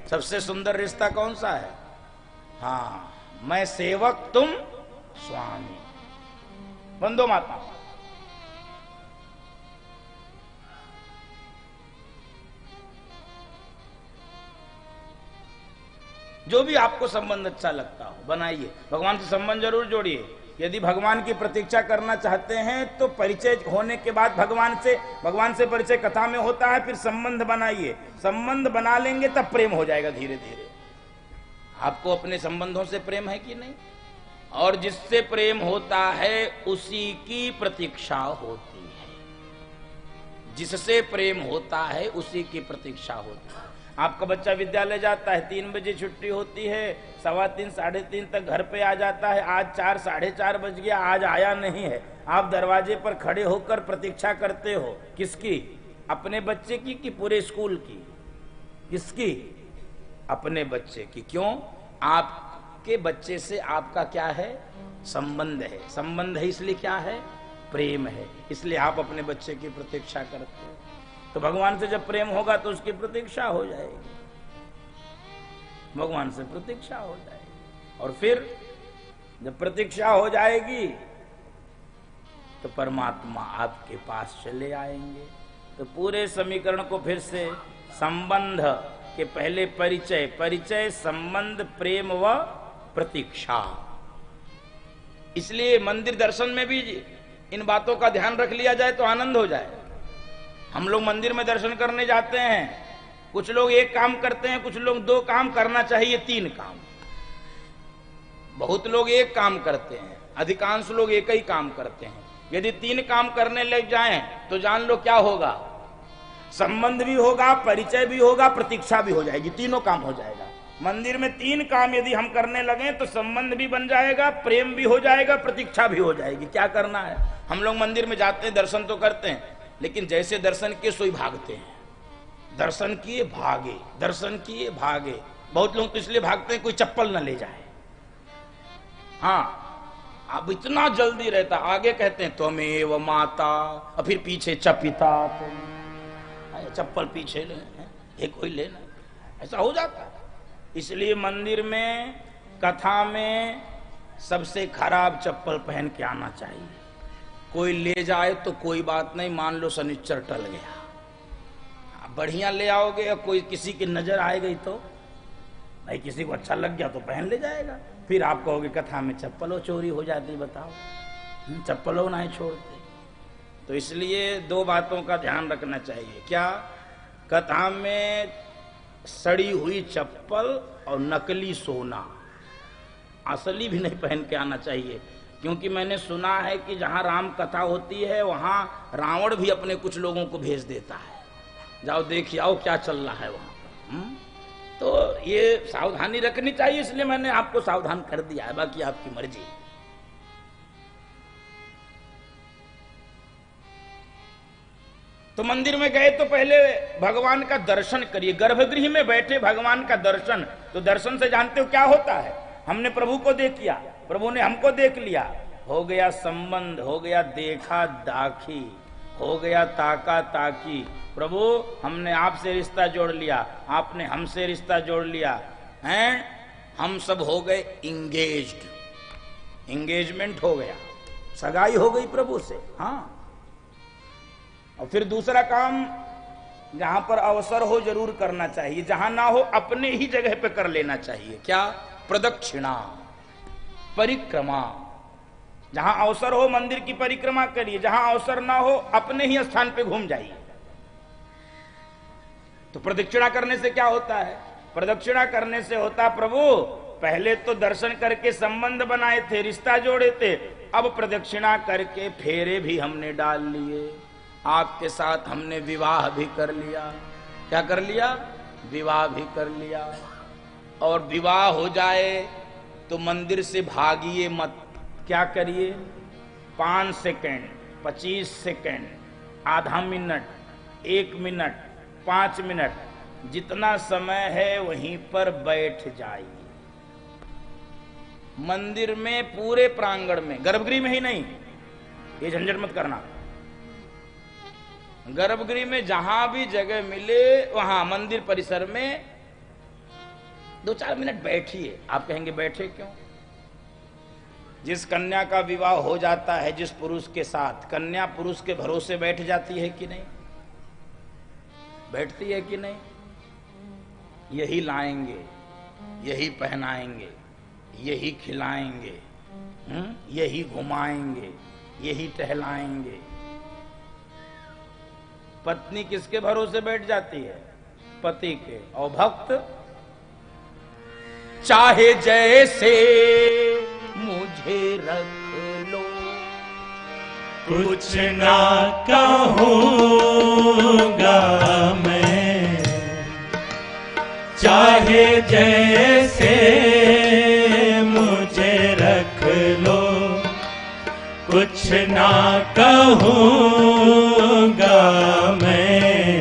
सबसे सुंदर रिश्ता कौन सा है? हाँ, मैं सेवक तुम स्वामी। बंदो माता। जो भी आपको संबंध अच्छा लगता हो बनाइए, भगवान से संबंध जरूर जोड़िए। यदि भगवान की प्रतीक्षा करना चाहते हैं तो परिचय होने के बाद भगवान से परिचय कथा में होता है, फिर संबंध बनाइए। संबंध बना लेंगे तब प्रेम हो जाएगा धीरे धीरे। आपको अपने संबंधों से प्रेम है कि नहीं? और जिससे प्रेम होता है उसी की प्रतीक्षा होती है। जिससे प्रेम होता है उसी की प्रतीक्षा होती है। आपका बच्चा विद्यालय जाता है, 3 बजे छुट्टी होती है, 3:15 साढ़े 3 तक घर पे आ जाता है। आज 4 साढ़े 4 बज गया, आज आया नहीं है। आप दरवाजे पर खड़े होकर प्रतीक्षा करते हो। किसकी? अपने बच्चे की कि पूरे स्कूल की? किसकी? अपने बच्चे की। क्यों? आपके बच्चे से आपका क्या है? संबंध है। संबंध है इसलिए क्या है? प्रेम है। इसलिए आप अपने बच्चे की प्रतीक्षा करते हो। तो भगवान से जब प्रेम होगा तो उसकी प्रतीक्षा हो जाएगी। भगवान से प्रतीक्षा हो जाएगी, और फिर जब प्रतीक्षा हो जाएगी तो परमात्मा आपके पास चले आएंगे। तो पूरे समीकरण को फिर से, संबंध के पहले परिचय, परिचय, संबंध, प्रेम व प्रतीक्षा। इसलिए मंदिर दर्शन में भी इन बातों का ध्यान रख लिया जाए तो आनंद हो जाए। हम लोग मंदिर में दर्शन करने जाते हैं, कुछ लोग एक काम करते हैं, कुछ लोग 2 काम, करना चाहिए 3 काम। बहुत लोग एक काम करते हैं, अधिकांश लोग एक ही काम करते हैं। यदि 3 काम करने लग जाएं तो जान लो क्या होगा? संबंध भी होगा, परिचय भी होगा, प्रतीक्षा भी हो जाएगी, तीनों काम हो जाएगा। मंदिर में 3 काम यदि हम करने लगे तो संबंध भी बन जाएगा, प्रेम भी हो जाएगा, प्रतीक्षा भी हो जाएगी। क्या करना है? हम लोग मंदिर में जाते हैं, दर्शन तो करते हैं, लेकिन जैसे दर्शन किए सोई भागते हैं। दर्शन किए भागे, दर्शन किए भागे। बहुत लोग तो इसलिए भागते हैं कोई चप्पल न ले जाए। हाँ, अब इतना जल्दी रहता, आगे कहते हैं त्वमेव माता, और फिर पीछे च पिता, चप्पल पीछे ले, ये कोई लेना, ऐसा हो जाता है। इसलिए मंदिर में, कथा में सबसे खराब चप्पल पहन के आना चाहिए। कोई ले जाए तो कोई बात नहीं, मान लो शनिचर टल गया, बढ़िया ले आओगे, या कोई किसी की नजर आ गई तो भाई, किसी को अच्छा लग गया तो पहन ले जाएगा। फिर आप कहोगे कथा में चप्पलों चोरी हो जाती, बताओ, चप्पलों नहीं छोड़ते। तो इसलिए 2 बातों का ध्यान रखना चाहिए। क्या? कथा में सड़ी हुई चप्पल और नकली सोना, असली भी नहीं पहन के आना चाहिए। क्योंकि मैंने सुना है कि जहां राम कथा होती है वहां रावण भी अपने कुछ लोगों को भेज देता है, जाओ देखिए आओ क्या चल रहा है वहां। तो ये सावधानी रखनी चाहिए, इसलिए मैंने आपको सावधान कर दिया है, बाकी आपकी मर्जी। तो मंदिर में गए तो पहले भगवान का दर्शन करिए। गर्भगृह में बैठे भगवान का दर्शन, तो दर्शन से जानते हो क्या होता है? हमने प्रभु को देख लिया, प्रभु ने हमको देख लिया, हो गया संबंध, हो गया देखा दाखी, हो गया ताका ताकी। प्रभु हमने आपसे रिश्ता जोड़ लिया, आपने हमसे रिश्ता जोड़ लिया, हैं? हम सब हो गए इंगेज्ड, इंगेजमेंट हो गया, सगाई हो गई प्रभु से। हाँ, और फिर दूसरा काम, जहां पर अवसर हो जरूर करना चाहिए, जहां ना हो अपने ही जगह पे कर लेना चाहिए। क्या? प्रदक्षिणा, परिक्रमा। जहां अवसर हो मंदिर की परिक्रमा करिए, जहां अवसर ना हो अपने ही स्थान पे घूम जाइए। तो प्रदक्षिणा करने से क्या होता है? प्रदक्षिणा करने से होता, प्रभु पहले तो दर्शन करके संबंध बनाए थे, रिश्ता जोड़े थे, अब प्रदक्षिणा करके फेरे भी हमने डाल लिए, आपके साथ हमने विवाह भी कर लिया। क्या कर लिया? विवाह भी कर लिया। और विवाह हो जाए तो मंदिर से भागिए मत। क्या करिए? 5 सेकंड, 25 सेकंड, आधा मिनट, 1 मिनट, 5 मिनट, जितना समय है वहीं पर बैठ जाइए। मंदिर में, पूरे प्रांगण में, गर्भगृह में ही नहीं, ये झंझट मत करना। गर्भगृह में जहां भी जगह मिले वहां मंदिर परिसर में 2-4 मिनट बैठिए। आप कहेंगे बैठे क्यों? जिस कन्या का विवाह हो जाता है जिस पुरुष के साथ, कन्या पुरुष के भरोसे बैठ जाती है कि नहीं? बैठती है कि नहीं? यही लाएंगे, यही पहनाएंगे, यही खिलाएंगे, यही घुमाएंगे, यही टहलाएंगे। पत्नी किसके भरोसे बैठ जाती है? पति के। और भक्त चाहे जैसे मुझे रख लो, कुछ ना कहूँगा मैं, चाहे जैसे मुझे रख लो, कुछ ना कहूँगा मैं।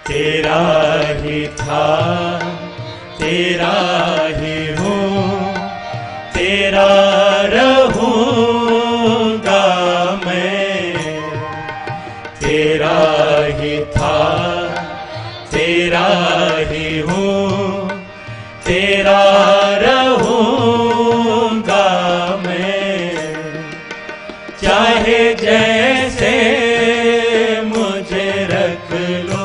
तेरा ही था, तेरा ही हूँ, तेरा रहूँगा मैं। तेरा ही था, तेरा ही हूँ, तेरा रहूँगा मैं। चाहे जैसे मुझे रख लो।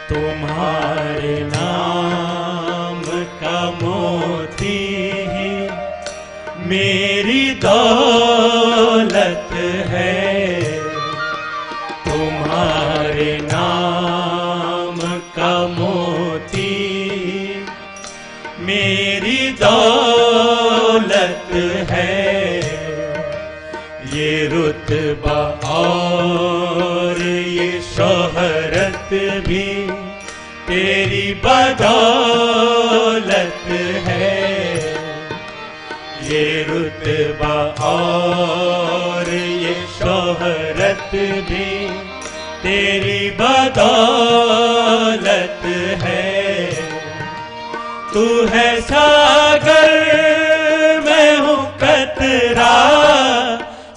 तुम्हारे नाम का मोती ही मेरी दौलत है। तुम्हारे नाम का मोती मेरी दौलत है। ये रुतबा और ये शोहरत भी तेरी बदौलत है। ये रुतबा और ये शोहरत भी तेरी बदौलत है। तू है सागर मैं हूँ कतरा,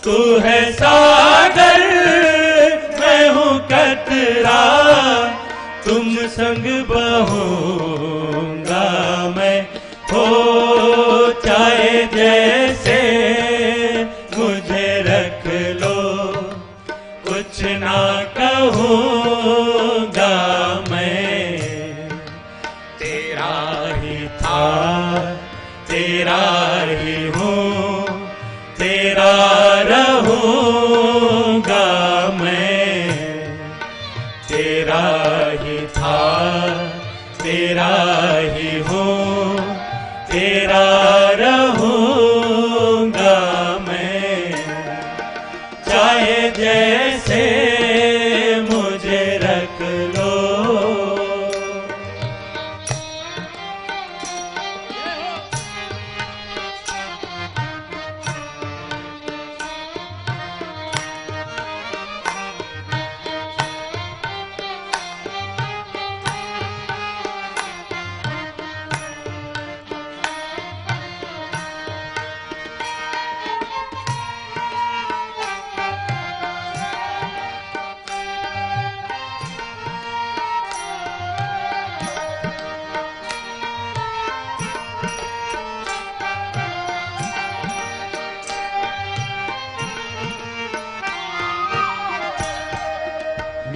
तू है सागर मैं हूँ कतरा। तुम संग बहूंगा मैं, हो चाहे जैसे मुझे रख लो, कुछ ना कहूँगा मैं। तेरा ही था, तेरा ही हूँ, तेरा रहूँगा मैं। तेरा ही था, तेरा ही हूँ, तेरा रहूँगा मैं। चाहे जैसे मुझे रख लो।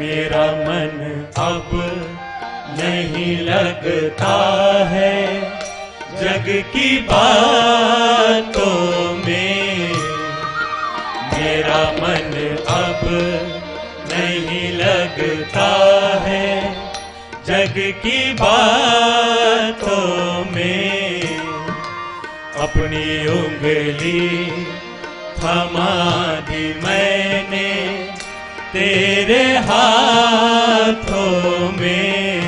मेरा मन अब नहीं लगता है जग की बातों में। मेरा मन अब नहीं लगता है जग की बातों में। अपनी उंगली थमा दी मैंने तेरे हाथों में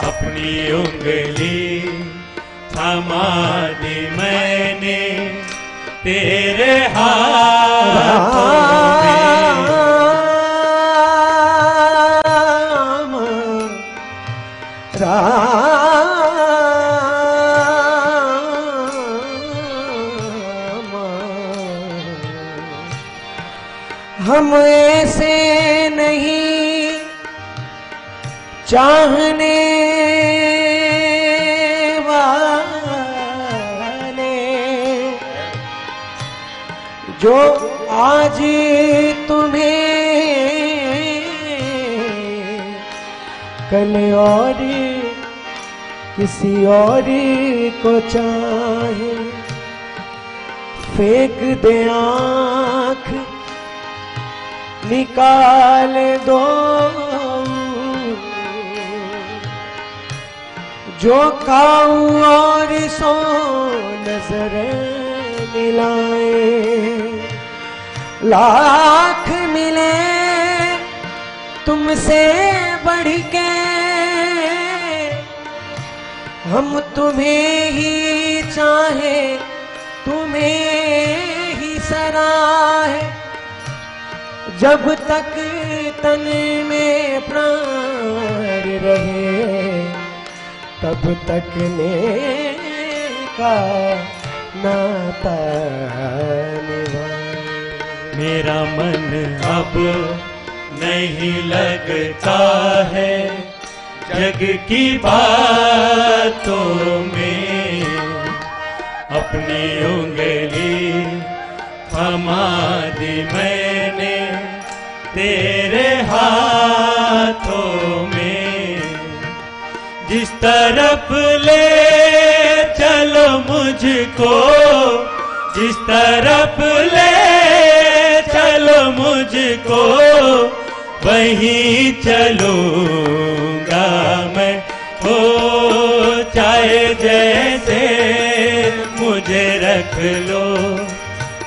अपनी उंगली थमा दी मैंने, तेरे हाथों हम ऐसे नहीं चाहने वाले जो आज तुम्हें कल और किसी और को चाहे, फेंक दे आँख निकाल दो जो खाऊं और सो नजर मिलाए, लाख मिले तुमसे बढ़ के हम तुम्हें ही चाहे, तुम्हें ही सराहे, जब तक तन में प्राण रहे तब तक नेका नाता निभाए। मेरा मन अब नहीं लगता है जग की बातों में, अपनी उंगली थमा दी मैंने तेरे हाथों में, जिस तरफ ले चलो मुझको, जिस तरफ ले चलो मुझको वहीं चलूंगा मैं, हो चाहे जैसे मुझे रख लो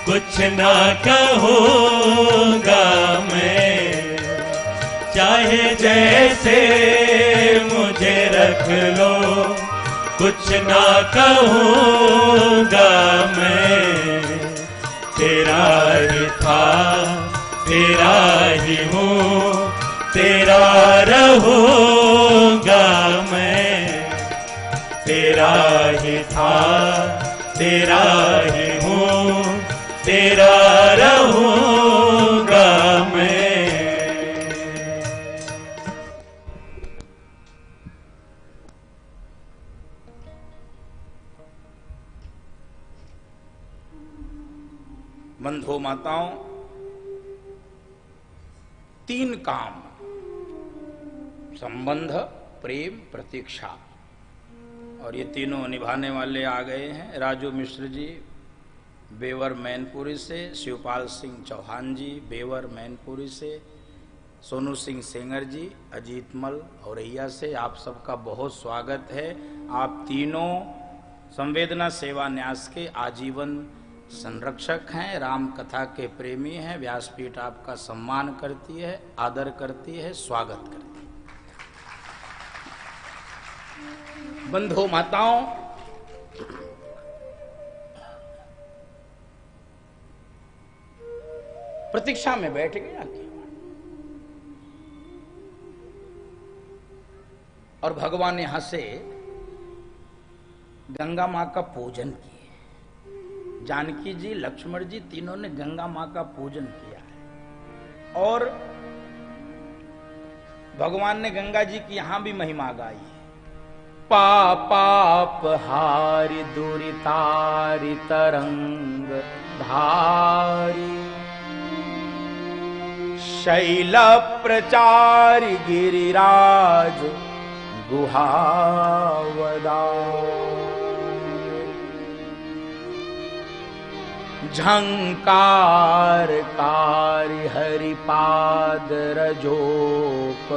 कुछ ना कहूँगा मैं, चाहे जैसे मुझे रख लो कुछ ना कहूँगा मैं, तेरा ही था तेरा ही हूँ तेरा रहूँगा मैं, तेरा ही था तेरा ही हूँ तेरा रहूँगा मैं। बंधु माताओं, 3 काम, संबंध, प्रेम, प्रतीक्षा, और ये तीनों निभाने वाले आ गए हैं। राजू मिश्र जी बेवर मैनपुरी से, शिवपाल सिंह चौहान जी बेवर मैनपुरी से, सोनू सिंह सेंगर जी अजीतमल औरैया से। आप सबका बहुत स्वागत है। आप तीनों संवेदना सेवा न्यास के आजीवन संरक्षक हैं, राम कथा के प्रेमी हैं। व्यासपीठ आपका सम्मान करती है, आदर करती है, स्वागत करती है। बंधु माताओं, प्रतीक्षा में बैठ गया और भगवान यहां से गंगा मां का पूजन किया। जानकी जी, लक्ष्मण जी तीनों ने गंगा मां का पूजन किया है, और भगवान ने गंगा जी की यहां भी महिमा गाई है। पाप हारि दुरितारि तरंग धारी, शैल प्रचारि गिरिराज गुहावदा, झंकार कारी हरिपाद रजोप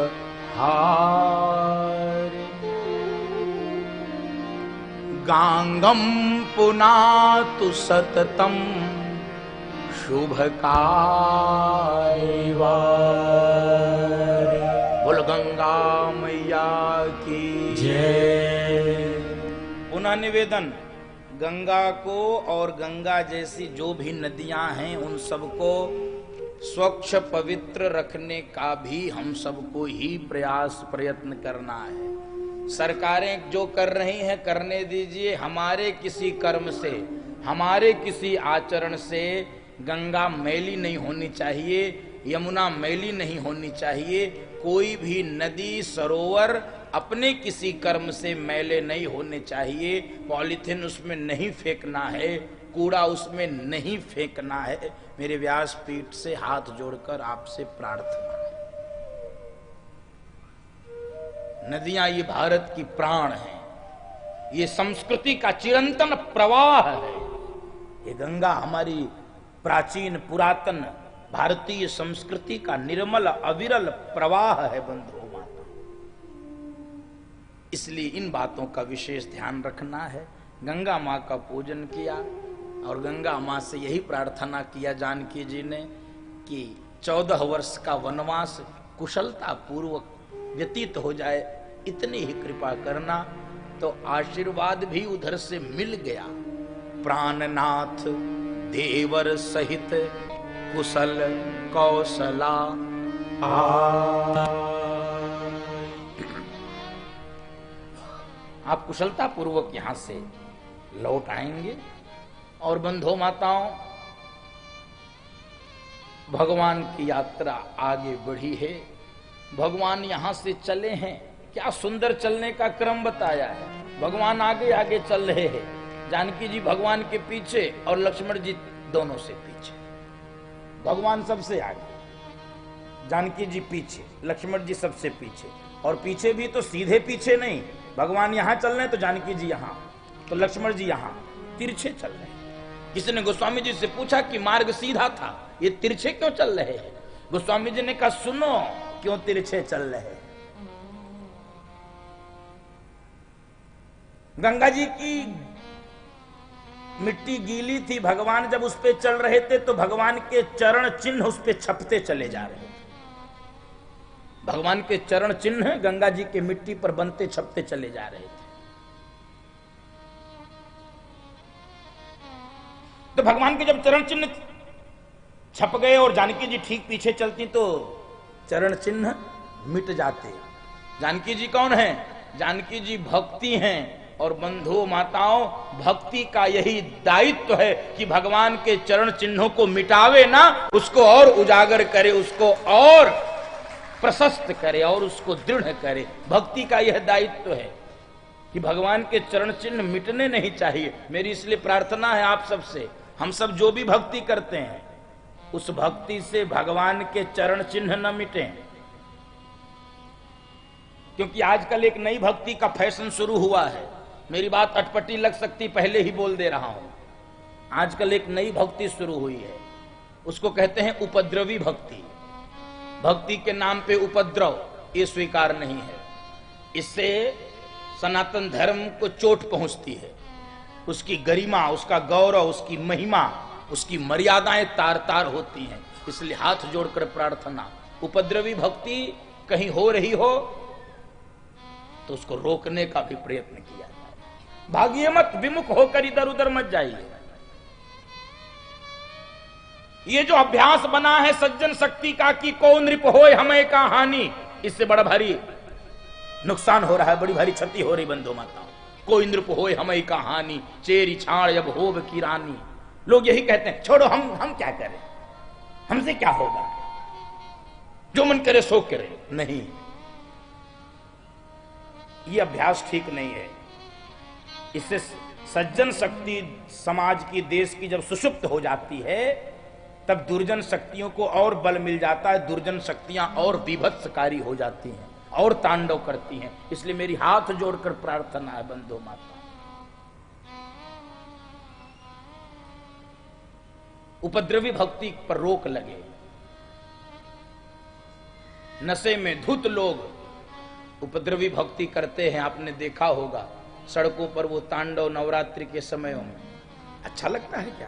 हार, गांगम पुनातु सततम शुभ कार्य बोल गंगा मैया की जय। पुनः निवेदन, गंगा को और गंगा जैसी जो भी नदियां हैं उन सबको स्वच्छ पवित्र रखने का भी हम सबको ही प्रयत्न करना है। सरकारें जो कर रही हैं करने दीजिए, हमारे किसी कर्म से, हमारे किसी आचरण से गंगा मैली नहीं होनी चाहिए, यमुना मैली नहीं होनी चाहिए, कोई भी नदी सरोवर अपने किसी कर्म से मैले नहीं होने चाहिए। पॉलीथिन उसमें नहीं फेंकना है, कूड़ा उसमें नहीं फेंकना है। मेरे व्यासपीठ से हाथ जोड़कर आपसे प्रार्थना है। नदियां ये भारत की प्राण है, ये संस्कृति का चिरंतन प्रवाह है। ये गंगा हमारी प्राचीन पुरातन भारतीय संस्कृति का निर्मल अविरल प्रवाह है बंधुओं माता। इसलिए इन बातों का विशेष ध्यान रखना है। गंगा माँ का पूजन किया और गंगा माँ से यही प्रार्थना किया जानकी जी ने कि 14 वर्ष का वनवास कुशलता पूर्वक व्यतीत हो जाए, इतनी ही कृपा करना। तो आशीर्वाद भी उधर से मिल गया। प्राणनाथ देवर सहित कुशल कौशला आप कुशलता पूर्वक यहां से लौट आएंगे। और बंधुओं माताओं, भगवान की यात्रा आगे बढ़ी है। भगवान यहां से चले हैं, क्या सुंदर चलने का क्रम बताया है। भगवान आगे आगे चल रहे हैं, जानकी जी भगवान के पीछे और लक्ष्मण जी दोनों से पीछे। भगवान सबसे आगे, जानकी जी पीछे, लक्ष्मण जी सबसे पीछे। और पीछे भी तो सीधे पीछे नहीं, भगवान यहां चल रहे हैं तो जानकी जी यहां, तो लक्ष्मण जी यहां, तिरछे चल रहे हैं। किसी ने गोस्वामी जी से पूछा कि मार्ग सीधा था, ये तिरछे क्यों चल रहे हैं? गोस्वामी जी ने कहा सुनो क्यों तिरछे चल रहे हैं। गंगा जी की मिट्टी गीली थी, भगवान जब उस पे चल रहे थे तो भगवान के चरण चिन्ह उस पे छपते चले जा रहे थे। भगवान के चरण चिन्ह गंगा जी के मिट्टी पर बनते छपते चले जा रहे थे। तो भगवान के जब चरण चिन्ह छप गए और जानकी जी ठीक पीछे चलती तो चरण चिन्ह मिट जाते। जानकी जी कौन है? जानकी जी भक्ति हैं। और बंधुओं माताओं, भक्ति का यही दायित्व है कि भगवान के चरण चिन्हों को मिटावे ना, उसको और उजागर करे, उसको और प्रशस्त करे और उसको दृढ़ करे। भक्ति का यह दायित्व है कि भगवान के चरण चिन्ह मिटने नहीं चाहिए। मेरी इसलिए प्रार्थना है आप सबसे, हम सब जो भी भक्ति करते हैं उस भक्ति से भगवान के चरण चिन्ह न मिटें। क्योंकि आजकल एक नई भक्ति का फैशन शुरू हुआ है। मेरी बात अटपटी लग सकती, पहले ही बोल दे रहा हूं। आजकल एक नई भक्ति शुरू हुई है, उसको कहते हैं उपद्रवी भक्ति। भक्ति के नाम पे उपद्रव, ये स्वीकार नहीं है। इससे सनातन धर्म को चोट पहुंचती है। उसकी गरिमा, उसका गौरव, उसकी महिमा, उसकी मर्यादाएं तार तार होती हैं। इसलिए हाथ जोड़कर प्रार्थना, उपद्रवी भक्ति कहीं हो रही हो तो उसको रोकने का भी प्रयत्न किया जाए। भागिए मत, विमुख होकर इधर उधर मत जाइए। ये जो अभ्यास बना है सज्जन शक्ति का कि को नृप होय हमें का हानि, इससे बड़ा भारी नुकसान हो रहा है, बड़ी भारी क्षति हो रही बंधु माताओं। कोई नृप होय हमें का हानि, चेरी छाड़ अब होब की रानी। लोग यही कहते हैं छोड़ो, हम क्या करें, हमसे क्या होगा, जो मन करे सो करे। नहीं, ये अभ्यास ठीक नहीं है। इससे सज्जन शक्ति समाज की, देश की जब सुषुप्त हो जाती है तब दुर्जन शक्तियों को और बल मिल जाता है। दुर्जन शक्तियां और विभत्सकारी हो जाती हैं और तांडव करती हैं। इसलिए मेरी हाथ जोड़कर प्रार्थना है बंधु माता, उपद्रवी भक्ति पर रोक लगे। नशे में धुत लोग उपद्रवी भक्ति करते हैं, आपने देखा होगा सड़कों पर वो तांडव नवरात्रि के समयों में। अच्छा लगता है क्या?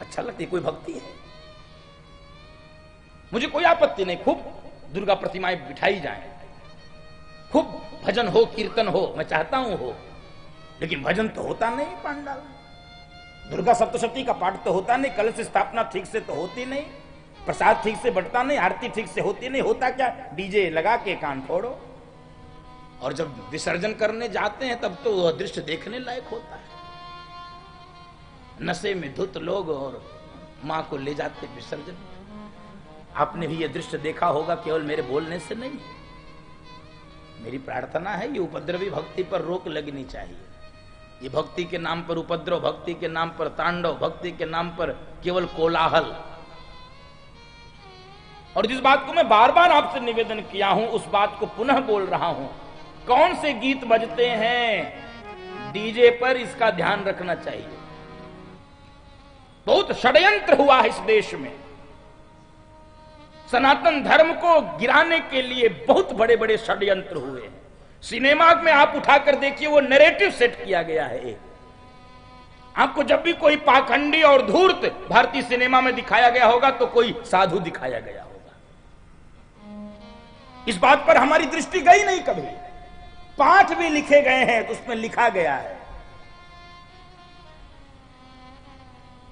अच्छा लगती है, कोई भक्ति है। मुझे कोई आपत्ति नहीं, खूब दुर्गा प्रतिमाएं बिठाई जाएं, खूब भजन हो, कीर्तन हो, मैं चाहता हूं हो, लेकिन भजन तो होता नहीं पांडाल में। दुर्गा सप्तशती का पाठ तो होता नहीं, कलश स्थापना ठीक से तो होती नहीं, प्रसाद ठीक से बंटता नहीं, आरती ठीक से होती नहीं। होता क्या, डीजे लगा के कान फोड़ो। और जब विसर्जन करने जाते हैं तब तो वह दृश्य देखने लायक होता है। नशे में धुत लोग और मां को ले जाते विसर्जन। आपने भी यह दृश्य देखा होगा, केवल मेरे बोलने से नहीं। मेरी प्रार्थना है ये उपद्रवी भक्ति पर रोक लगनी चाहिए। ये भक्ति के नाम पर उपद्रव, भक्ति के नाम पर तांडव, भक्ति के नाम पर केवल कोलाहल। और जिस बात को मैं बार बार आपसे निवेदन किया हूं, उस बात को पुनः बोल रहा हूं। कौन से गीत बजते हैं डीजे पर, इसका ध्यान रखना चाहिए। बहुत षड्यंत्र हुआ है इस देश में। सनातन धर्म को गिराने के लिए बहुत बड़े बड़े षड्यंत्र हुए हैं। सिनेमा में आप उठाकर देखिए, वो नैरेटिव सेट किया गया है। आपको जब भी कोई पाखंडी और धूर्त भारतीय सिनेमा में दिखाया गया होगा तो कोई साधु दिखाया गया होगा। इस बात पर हमारी दृष्टि गई नहीं कभी। पाठ भी लिखे गए हैं तो उसमें लिखा गया है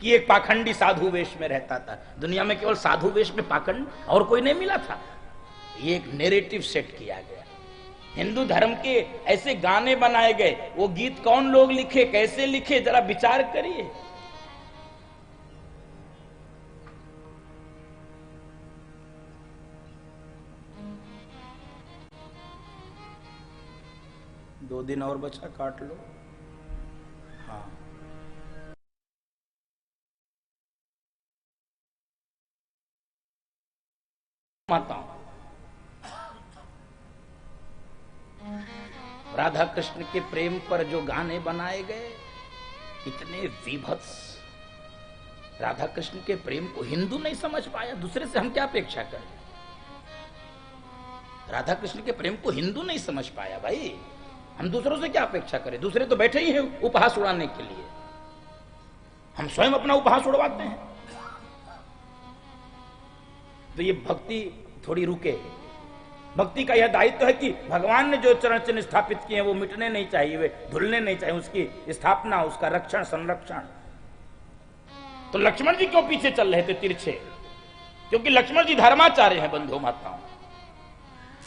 कि एक पाखंडी साधु वेश में रहता था। दुनिया में केवल साधु वेश में पाखंड और कोई नहीं मिला था। ये एक नैरेटिव सेट किया गया। हिंदू धर्म के ऐसे गाने बनाए गए, वो गीत कौन लोग लिखे, कैसे लिखे, जरा विचार करिए। दो दिन और बचा, काट लो। हाँ, माताओं, राधा कृष्ण के प्रेम पर जो गाने बनाए गए, इतने विभत्स। राधा कृष्ण के प्रेम को हिंदू नहीं समझ पाया, दूसरे से हम क्या अपेक्षा करें। राधा कृष्ण के प्रेम को हिंदू नहीं समझ पाया भाई, हम दूसरों से क्या अपेक्षा करें। दूसरे तो बैठे ही हैं उपहास उड़ाने के लिए, हम स्वयं अपना उपहास उड़वाते हैं। तो ये भक्ति थोड़ी रुके। भक्ति का यह दायित्व है कि भगवान ने जो चरण चिन्ह स्थापित किए हैं वो मिटने नहीं चाहिए, वे धुलने नहीं चाहिए। उसकी स्थापना, उसका रक्षण, संरक्षण। तो लक्ष्मण जी क्यों पीछे चल रहे थे तिरछे? क्योंकि लक्ष्मण जी धर्माचार्य हैं बंधु माताओं,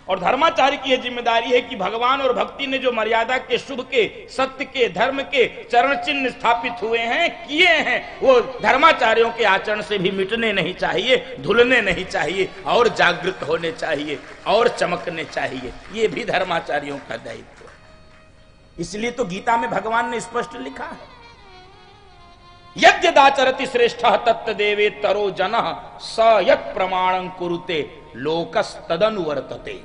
और धर्माचार्य की यह जिम्मेदारी है कि भगवान और भक्ति ने जो मर्यादा के, शुभ के, सत्य के, धर्म के चरण चिन्ह स्थापित हुए हैं, किए हैं, वो धर्माचार्यों के आचरण से भी मिटने नहीं चाहिए, धुलने नहीं चाहिए, और जागृत होने चाहिए, और चमकने चाहिए। ये भी धर्माचार्यों का दायित्व है। इसलिए तो गीता में भगवान ने स्पष्ट लिखा है, यद्यदाचरति श्रेष्ठः तत्तदेवे तरो जनः स यत् प्रमाणं कुरुते लोकस्तदनुवर्तते।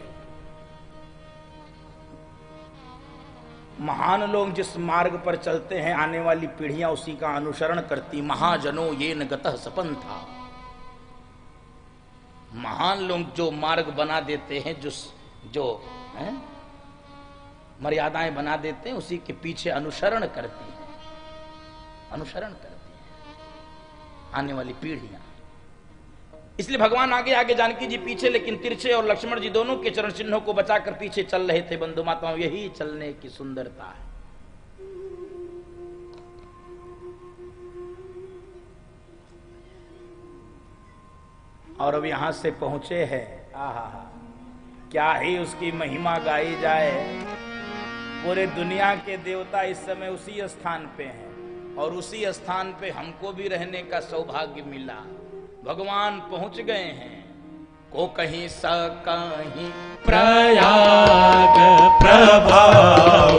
महान लोग जिस मार्ग पर चलते हैं, आने वाली पीढ़ियां उसी का अनुसरण करती। महाजनो येन गतः सपंथा। महान लोग जो मार्ग बना देते हैं, जो मर्यादाएं बना देते हैं, उसी के पीछे अनुसरण करती है, अनुसरण करती है आने वाली पीढ़ियां। इसलिए भगवान आगे आगे, जानकी जी पीछे, लेकिन तिरछे और लक्ष्मण जी दोनों के चरण चिन्हों को बचाकर पीछे चल रहे थे बंधु माताओं। यही चलने की सुंदरता है। और अब यहां से पहुंचे हैं, आहा, क्या ही उसकी महिमा गाई जाए। पूरे दुनिया के देवता इस समय उसी स्थान पे हैं, और उसी स्थान पे हमको भी रहने का सौभाग्य मिला। भगवान पहुंच गए हैं। को कहीं स कहीं प्रयाग प्रभाव